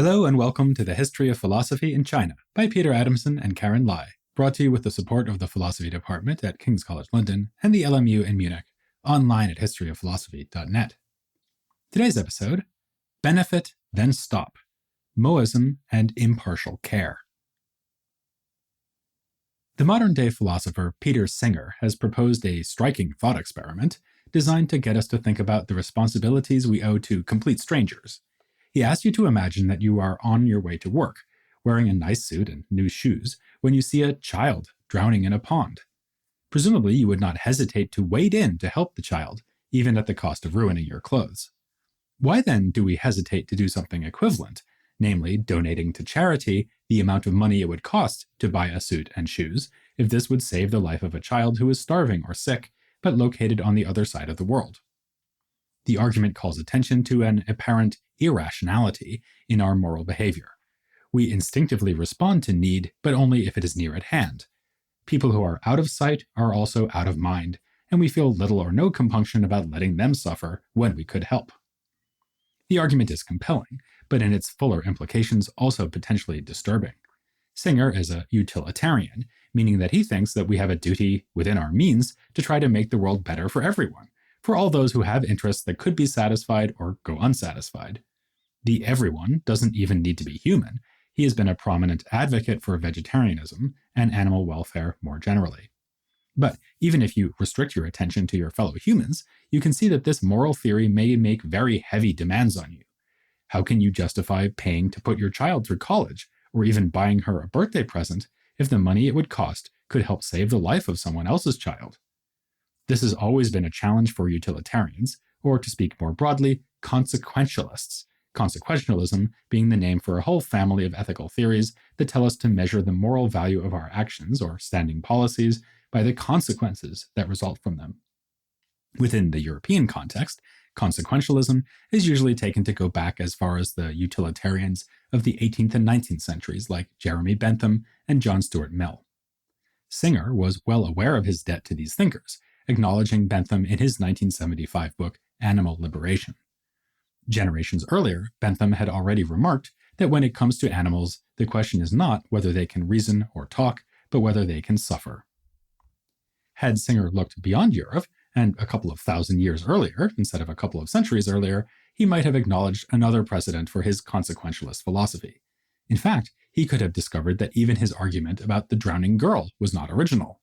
Hello and welcome to the History of Philosophy in China by Peter Adamson and Karen Lai, brought to you with the support of the Philosophy Department at King's College London and the LMU in Munich, online at historyofphilosophy.net. Today's episode, Benefit Then Stop, Mohism and Impartial Care. The modern-day philosopher Peter Singer has proposed a striking thought experiment designed to get us to think about the responsibilities we owe to complete strangers. He asks you to imagine that you are on your way to work, wearing a nice suit and new shoes, when you see a child drowning in a pond. Presumably, you would not hesitate to wade in to help the child, even at the cost of ruining your clothes. Why then do we hesitate to do something equivalent, namely donating to charity the amount of money it would cost to buy a suit and shoes, if this would save the life of a child who is starving or sick, but located on the other side of the world? The argument calls attention to an apparent irrationality in our moral behavior. We instinctively respond to need, but only if it is near at hand. People who are out of sight are also out of mind, and we feel little or no compunction about letting them suffer when we could help. The argument is compelling, but in its fuller implications also potentially disturbing. Singer is a utilitarian, meaning that he thinks that we have a duty within our means to try to make the world better for everyone, for all those who have interests that could be satisfied or go unsatisfied. The everyone doesn't even need to be human. He has been a prominent advocate for vegetarianism and animal welfare more generally. But even if you restrict your attention to your fellow humans, you can see that this moral theory may make very heavy demands on you. How can you justify paying to put your child through college, or even buying her a birthday present, if the money it would cost could help save the life of someone else's child? This has always been a challenge for utilitarians, or to speak more broadly, consequentialists. Consequentialism being the name for a whole family of ethical theories that tell us to measure the moral value of our actions or standing policies by the consequences that result from them. Within the European context, consequentialism is usually taken to go back as far as the utilitarians of the 18th and 19th centuries like Jeremy Bentham and John Stuart Mill. Singer was well aware of his debt to these thinkers, acknowledging Bentham in his 1975 book, Animal Liberation. Generations earlier, Bentham had already remarked that when it comes to animals, the question is not whether they can reason or talk, but whether they can suffer. Had Singer looked beyond Europe, and a couple of thousand years earlier, instead of a couple of centuries earlier, he might have acknowledged another precedent for his consequentialist philosophy. In fact, he could have discovered that even his argument about the drowning girl was not original.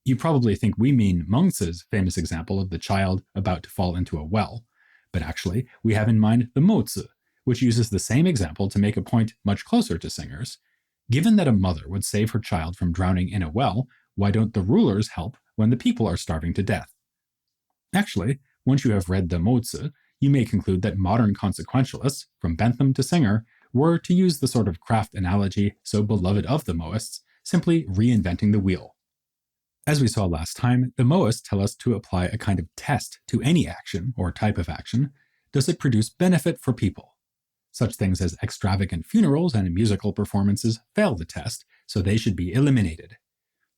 You probably think we mean Mengzi's famous example of the child about to fall into a well, but actually we have in mind the Mozi, which uses the same example to make a point much closer to Singer's. Given that a mother would save her child from drowning in a well, why don't the rulers help when the people are starving to death? Actually, once you have read the Mozi, you may conclude that modern consequentialists, from Bentham to Singer, were, to use the sort of craft analogy so beloved of the Mohists, simply reinventing the wheel. As we saw last time, the Mohists tell us to apply a kind of test to any action or type of action. Does it produce benefit for people? Such things as extravagant funerals and musical performances fail the test, so they should be eliminated.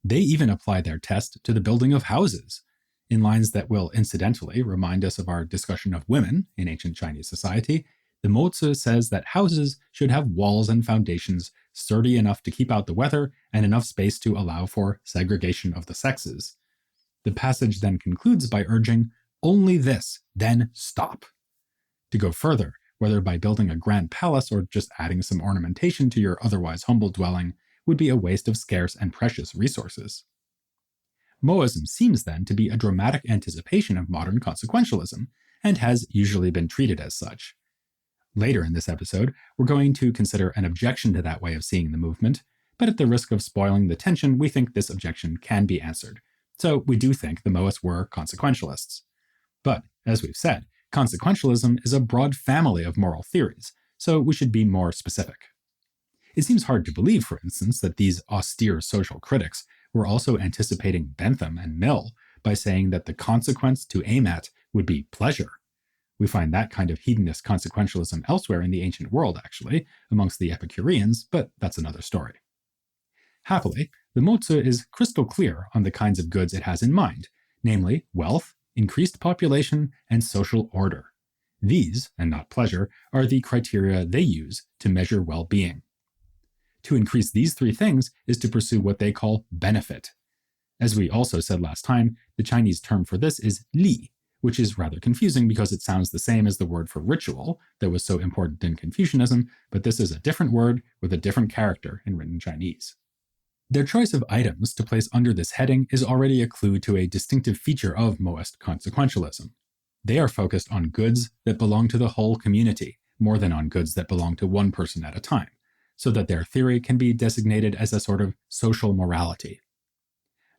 They even apply their test to the building of houses, in lines that will incidentally remind us of our discussion of women in ancient Chinese society. The Mozi says that houses should have walls and foundations sturdy enough to keep out the weather and enough space to allow for segregation of the sexes. The passage then concludes by urging, only this, then stop. To go further, whether by building a grand palace or just adding some ornamentation to your otherwise humble dwelling, would be a waste of scarce and precious resources. Mohism seems then to be a dramatic anticipation of modern consequentialism, and has usually been treated as such. Later in this episode, we're going to consider an objection to that way of seeing the movement, but at the risk of spoiling the tension, we think this objection can be answered. So we do think the Mohists were consequentialists. But, as we've said, consequentialism is a broad family of moral theories, so we should be more specific. It seems hard to believe, for instance, that these austere social critics were also anticipating Bentham and Mill by saying that the consequence to aim at would be pleasure. We find that kind of hedonist consequentialism elsewhere in the ancient world, actually, amongst the Epicureans, but that's another story. Happily, the Mozi is crystal clear on the kinds of goods it has in mind, namely wealth, increased population, and social order. These, and not pleasure, are the criteria they use to measure well-being. To increase these three things is to pursue what they call benefit. As we also said last time, the Chinese term for this is li, which is rather confusing because it sounds the same as the word for ritual that was so important in Confucianism, but this is a different word with a different character in written Chinese. Their choice of items to place under this heading is already a clue to a distinctive feature of Mohist consequentialism. They are focused on goods that belong to the whole community, more than on goods that belong to one person at a time, so that their theory can be designated as a sort of social morality.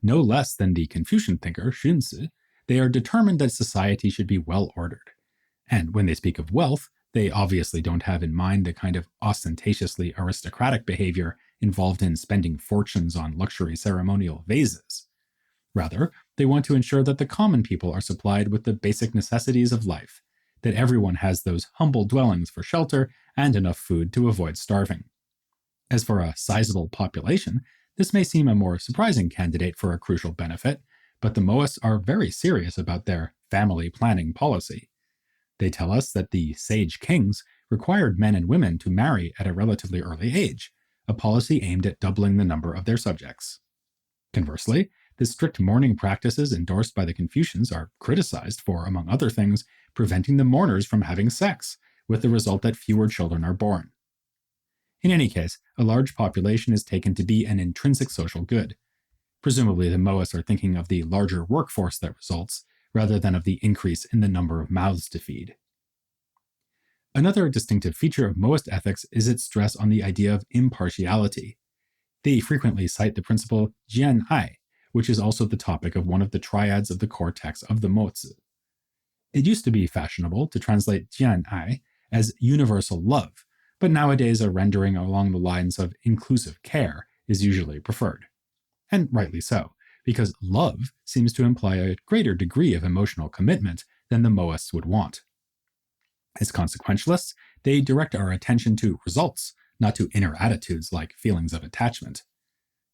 No less than the Confucian thinker Xunzi, they are determined that society should be well-ordered. And when they speak of wealth, they obviously don't have in mind the kind of ostentatiously aristocratic behavior involved in spending fortunes on luxury ceremonial vases. Rather, they want to ensure that the common people are supplied with the basic necessities of life, that everyone has those humble dwellings for shelter and enough food to avoid starving. As for a sizable population, this may seem a more surprising candidate for a crucial benefit, but the Mohists are very serious about their family planning policy. They tell us that the sage kings required men and women to marry at a relatively early age, a policy aimed at doubling the number of their subjects. Conversely, the strict mourning practices endorsed by the Confucians are criticized for, among other things, preventing the mourners from having sex, with the result that fewer children are born. In any case, a large population is taken to be an intrinsic social good. Presumably, the Mohists are thinking of the larger workforce that results, rather than of the increase in the number of mouths to feed. Another distinctive feature of Mohist ethics is its stress on the idea of impartiality. They frequently cite the principle jian, which is also the topic of one of the triads of the core text of the Mozi. It used to be fashionable to translate jian as universal love, but nowadays a rendering along the lines of inclusive care is usually preferred. And rightly so, because love seems to imply a greater degree of emotional commitment than the Mohists would want. As consequentialists, they direct our attention to results, not to inner attitudes like feelings of attachment.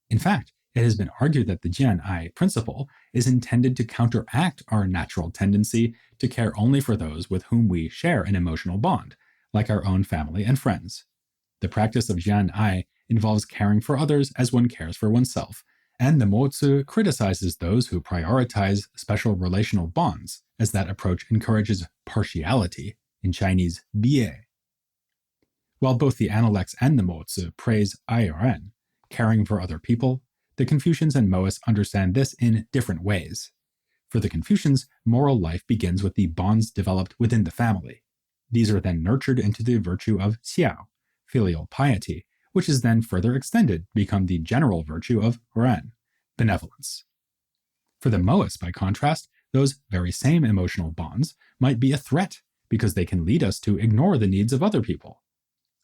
In fact, it has been argued that the jian principle is intended to counteract our natural tendency to care only for those with whom we share an emotional bond, like our own family and friends. The practice of jian involves caring for others as one cares for oneself, and the Mozi criticizes those who prioritize special relational bonds, as that approach encourages partiality, in Chinese, biais. While both the Analects and the Mozi praise airen, caring for other people, the Confucians and Mohists understand this in different ways. For the Confucians, moral life begins with the bonds developed within the family. These are then nurtured into the virtue of xiao, filial piety, which is then further extended to become the general virtue of ren, benevolence. For the Mohists, by contrast, those very same emotional bonds might be a threat because they can lead us to ignore the needs of other people.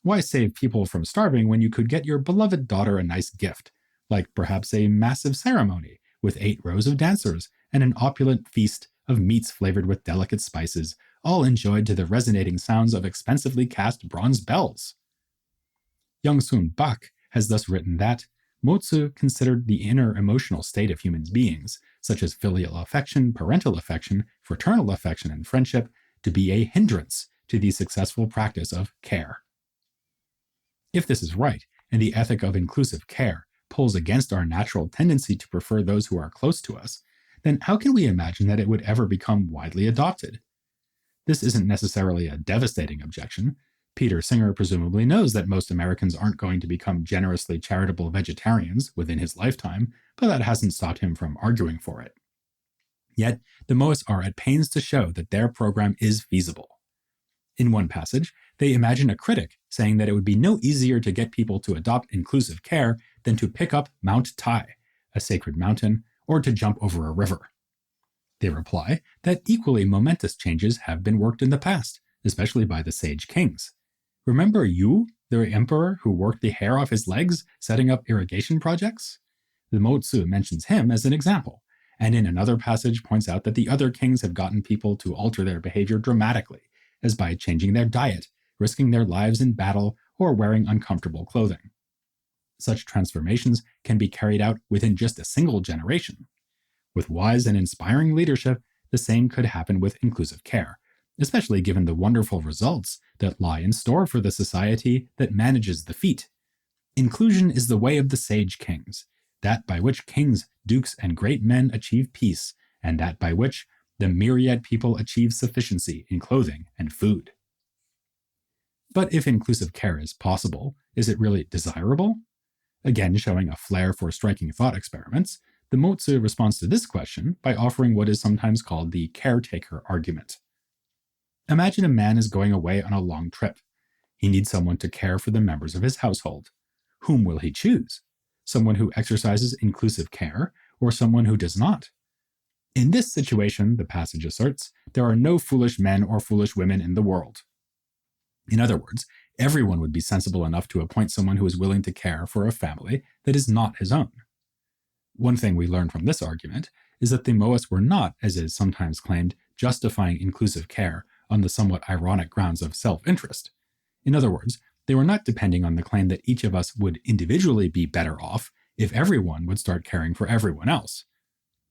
Why save people from starving when you could get your beloved daughter a nice gift, like perhaps a massive ceremony with 8 rows of dancers and an opulent feast of meats flavored with delicate spices, all enjoyed to the resonating sounds of expensively cast bronze bells? Young Sun Bak has thus written that Mozi considered the inner emotional state of human beings, such as filial affection, parental affection, fraternal affection, and friendship, to be a hindrance to the successful practice of care. If this is right, and the ethic of inclusive care pulls against our natural tendency to prefer those who are close to us, then how can we imagine that it would ever become widely adopted? This isn't necessarily a devastating objection. Peter Singer presumably knows that most Americans aren't going to become generously charitable vegetarians within his lifetime, but that hasn't stopped him from arguing for it. Yet, the Mohists are at pains to show that their program is feasible. In one passage, they imagine a critic saying that it would be no easier to get people to adopt inclusive care than to pick up Mount Tai, a sacred mountain, or to jump over a river. They reply that equally momentous changes have been worked in the past, especially by the sage kings. Remember Yu, the emperor who worked the hair off his legs setting up irrigation projects? The Mozi mentions him as an example, and in another passage points out that the other kings have gotten people to alter their behavior dramatically, as by changing their diet, risking their lives in battle, or wearing uncomfortable clothing. Such transformations can be carried out within just a single generation. With wise and inspiring leadership, the same could happen with inclusive care, especially given the wonderful results that lie in store for the society that manages the feat. Inclusion is the way of the sage kings, that by which kings, dukes, and great men achieve peace, and that by which the myriad people achieve sufficiency in clothing and food. But if inclusive care is possible, is it really desirable? Again, showing a flair for striking thought experiments, the Mozi responds to this question by offering what is sometimes called the caretaker argument. Imagine a man is going away on a long trip. He needs someone to care for the members of his household. Whom will he choose? Someone who exercises inclusive care, or someone who does not? In this situation, the passage asserts, there are no foolish men or foolish women in the world. In other words, everyone would be sensible enough to appoint someone who is willing to care for a family that is not his own. One thing we learn from this argument is that the Mohists were not, as is sometimes claimed, justifying inclusive care on the somewhat ironic grounds of self-interest. In other words, they were not depending on the claim that each of us would individually be better off if everyone would start caring for everyone else.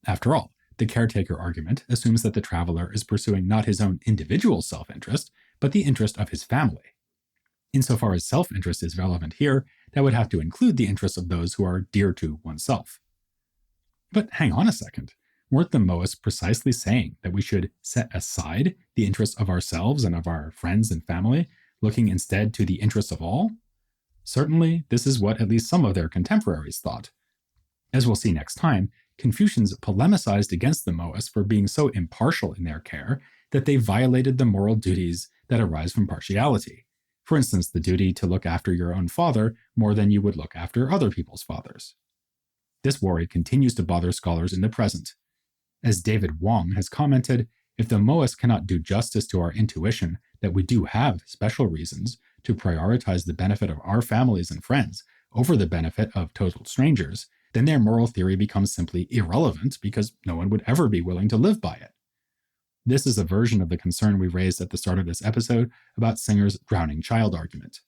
After all, the caretaker argument assumes that the traveler is pursuing not his own individual self-interest, but the interest of his family. Insofar as self-interest is relevant here, that would have to include the interests of those who are dear to oneself. But hang on a second. Weren't the Mohists precisely saying that we should set aside the interests of ourselves and of our friends and family, looking instead to the interests of all? Certainly, this is what at least some of their contemporaries thought. As we'll see next time, Confucians polemicized against the Mohists for being so impartial in their care that they violated the moral duties that arise from partiality. For instance, the duty to look after your own father more than you would look after other people's fathers. This worry continues to bother scholars in the present. As David Wong has commented, if the Mohists cannot do justice to our intuition that we do have special reasons to prioritize the benefit of our families and friends over the benefit of total strangers, then their moral theory becomes simply irrelevant because no one would ever be willing to live by it. This is a version of the concern we raised at the start of this episode about Singer's drowning child argument.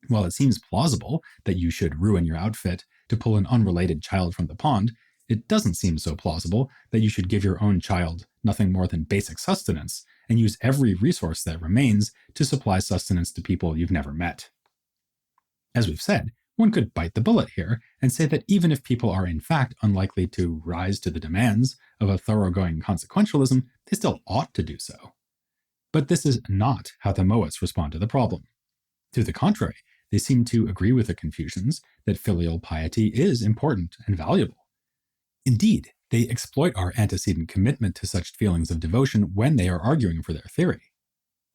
While it seems plausible that you should ruin your outfit to pull an unrelated child from the pond, it doesn't seem so plausible that you should give your own child nothing more than basic sustenance and use every resource that remains to supply sustenance to people you've never met. As we've said, one could bite the bullet here and say that even if people are in fact unlikely to rise to the demands of a thoroughgoing consequentialism, they still ought to do so. But this is not how the Mohists respond to the problem. To the contrary, they seem to agree with the Confucians that filial piety is important and valuable. Indeed, they exploit our antecedent commitment to such feelings of devotion when they are arguing for their theory.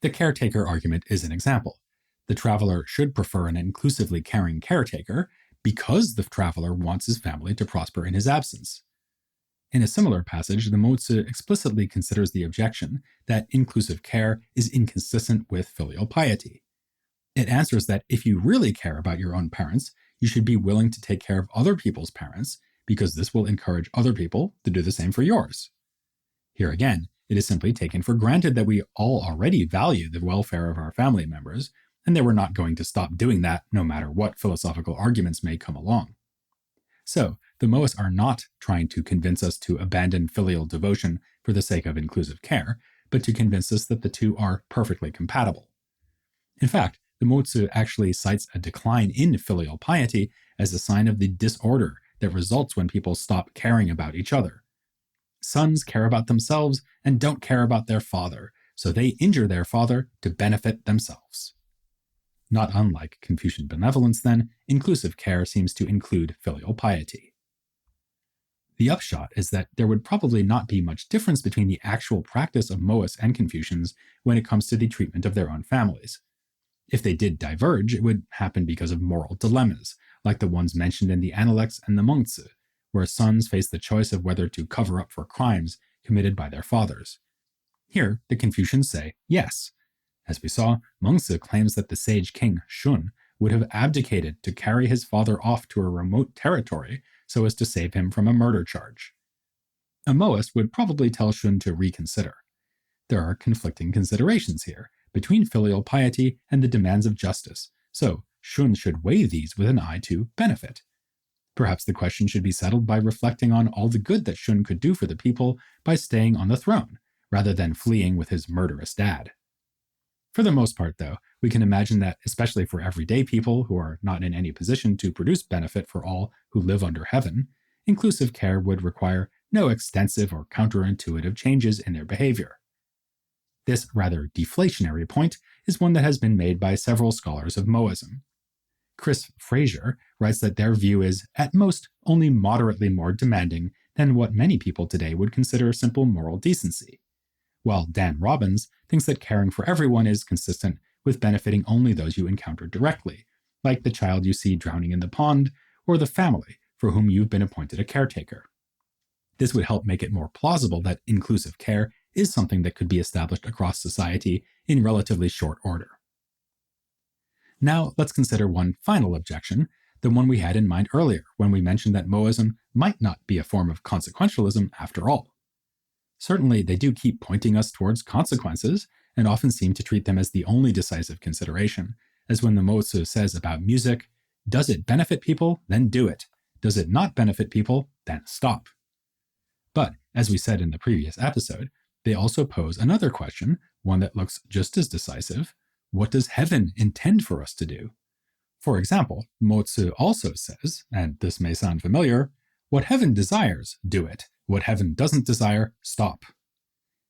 The caretaker argument is an example. The traveler should prefer an inclusively caring caretaker because the traveler wants his family to prosper in his absence. In a similar passage, the Mozi explicitly considers the objection that inclusive care is inconsistent with filial piety. It answers that if you really care about your own parents, you should be willing to take care of other people's parents because this will encourage other people to do the same for yours. Here again, it is simply taken for granted that we all already value the welfare of our family members, and that we're not going to stop doing that no matter what philosophical arguments may come along. So, the Mohists are not trying to convince us to abandon filial devotion for the sake of inclusive care, but to convince us that the two are perfectly compatible. In fact, the Mozi actually cites a decline in filial piety as a sign of the disorder that results when people stop caring about each other. Sons care about themselves and don't care about their father, so they injure their father to benefit themselves. Not unlike Confucian benevolence, then, inclusive care seems to include filial piety. The upshot is that there would probably not be much difference between the actual practice of Mohists and Confucians when it comes to the treatment of their own families. If they did diverge, it would happen because of moral dilemmas, like the ones mentioned in the Analects and the Mengzi, where sons face the choice of whether to cover up for crimes committed by their fathers. Here, the Confucians say yes. As we saw, Mengzi claims that the sage king Shun would have abdicated to carry his father off to a remote territory so as to save him from a murder charge. A Mohist would probably tell Shun to reconsider. There are conflicting considerations here between filial piety and the demands of justice, so Shun should weigh these with an eye to benefit. Perhaps the question should be settled by reflecting on all the good that Shun could do for the people by staying on the throne, rather than fleeing with his murderous dad. For the most part, though, we can imagine that, especially for everyday people who are not in any position to produce benefit for all who live under heaven, inclusive care would require no extensive or counterintuitive changes in their behavior. This rather deflationary point is one that has been made by several scholars of Mohism. Chris Fraser writes that their view is, at most, only moderately more demanding than what many people today would consider simple moral decency, while Dan Robbins thinks that caring for everyone is consistent with benefiting only those you encounter directly, like the child you see drowning in the pond or the family for whom you've been appointed a caretaker. This would help make it more plausible that inclusive care is something that could be established across society in relatively short order. Now let's consider one final objection, the one we had in mind earlier when we mentioned that Mohism might not be a form of consequentialism after all. Certainly, they do keep pointing us towards consequences and often seem to treat them as the only decisive consideration, as when the Mozi says about music, does it benefit people? Then do it. Does it not benefit people? Then stop. But, as we said in the previous episode, they also pose another question, one that looks just as decisive. What does heaven intend for us to do? For example, Mozi also says, and this may sound familiar, what heaven desires, do it. What heaven doesn't desire, stop.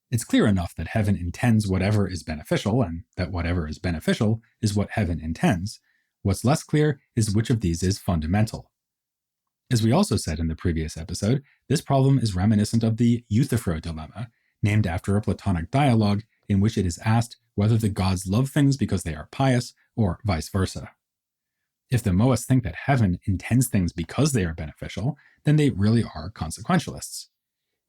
It's clear enough that heaven intends whatever is beneficial, and that whatever is beneficial is what heaven intends. What's less clear is which of these is fundamental. As we also said in the previous episode, this problem is reminiscent of the Euthyphro dilemma, named after a Platonic dialogue in which it is asked whether the gods love things because they are pious, or vice versa. If the Mohists think that heaven intends things because they are beneficial, then they really are consequentialists.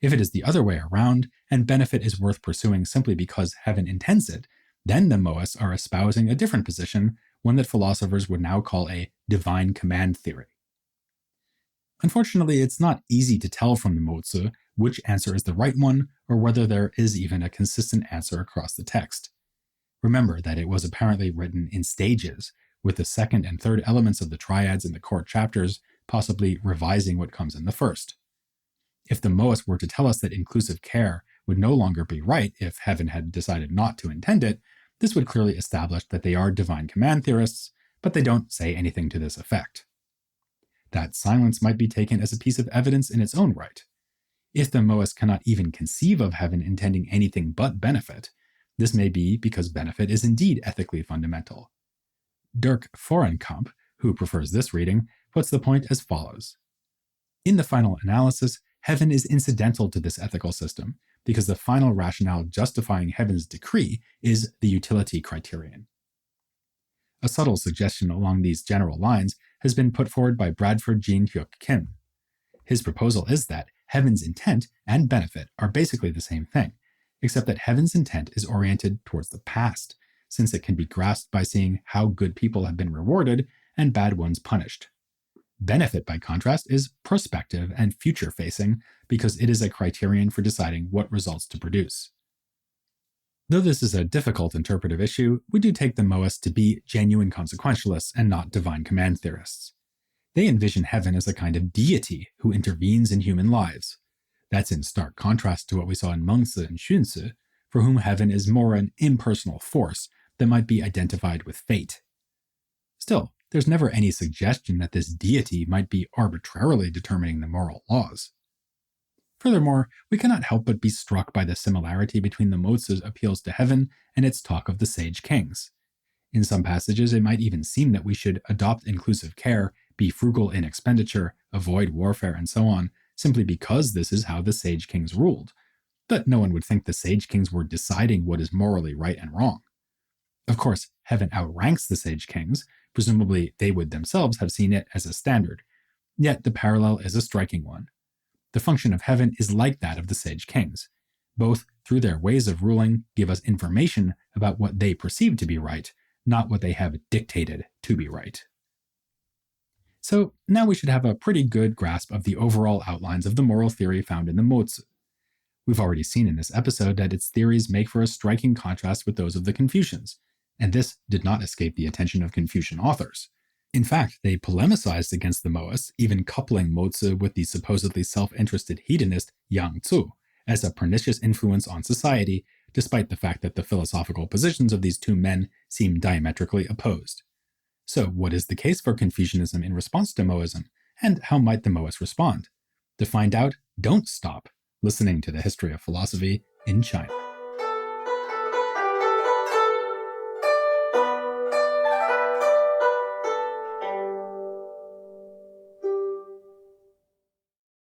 If it is the other way around, and benefit is worth pursuing simply because heaven intends it, then the Mohists are espousing a different position, one that philosophers would now call a divine command theory. Unfortunately, it's not easy to tell from the Mozi which answer is the right one, or whether there is even a consistent answer across the text. Remember that it was apparently written in stages, with the second and third elements of the triads in the court chapters possibly revising what comes in the first. If the Mohists were to tell us that inclusive care would no longer be right if heaven had decided not to intend it, this would clearly establish that they are divine command theorists, but they don't say anything to this effect. That silence might be taken as a piece of evidence in its own right. If the Mohists cannot even conceive of heaven intending anything but benefit, this may be because benefit is indeed ethically fundamental. Dirk Vorenkamp, who prefers this reading, puts the point as follows. In the final analysis, heaven is incidental to this ethical system because the final rationale justifying heaven's decree is the utility criterion. A subtle suggestion along these general lines has been put forward by Bradford Jean-Hyuk Kim. His proposal is that heaven's intent and benefit are basically the same thing, except that heaven's intent is oriented towards the past, since it can be grasped by seeing how good people have been rewarded and bad ones punished. Benefit, by contrast, is prospective and future-facing because it is a criterion for deciding what results to produce. Though this is a difficult interpretive issue, we do take the Mohists to be genuine consequentialists and not divine command theorists. They envision heaven as a kind of deity who intervenes in human lives. That's in stark contrast to what we saw in Mengzi and Xunzi, for whom heaven is more an impersonal force that might be identified with fate. Still, there's never any suggestion that this deity might be arbitrarily determining the moral laws. Furthermore, we cannot help but be struck by the similarity between the Mozi's appeals to heaven and its talk of the sage kings. In some passages, it might even seem that we should adopt inclusive care, be frugal in expenditure, avoid warfare, and so on, simply because this is how the sage kings ruled. But no one would think the sage kings were deciding what is morally right and wrong. Of course, heaven outranks the sage kings. Presumably, they would themselves have seen it as a standard. Yet the parallel is a striking one. The function of heaven is like that of the sage kings. Both, through their ways of ruling, give us information about what they perceive to be right, not what they have dictated to be right. So now we should have a pretty good grasp of the overall outlines of the moral theory found in the Mozi. We've already seen in this episode that its theories make for a striking contrast with those of the Confucians, and this did not escape the attention of Confucian authors. In fact, they polemicized against the Mohists, even coupling Mozi with the supposedly self-interested hedonist Yang Tzu, as a pernicious influence on society, despite the fact that the philosophical positions of these two men seem diametrically opposed. So, what is the case for Confucianism in response to Mohism, and how might the Mohists respond? To find out, don't stop listening to the history of philosophy in China.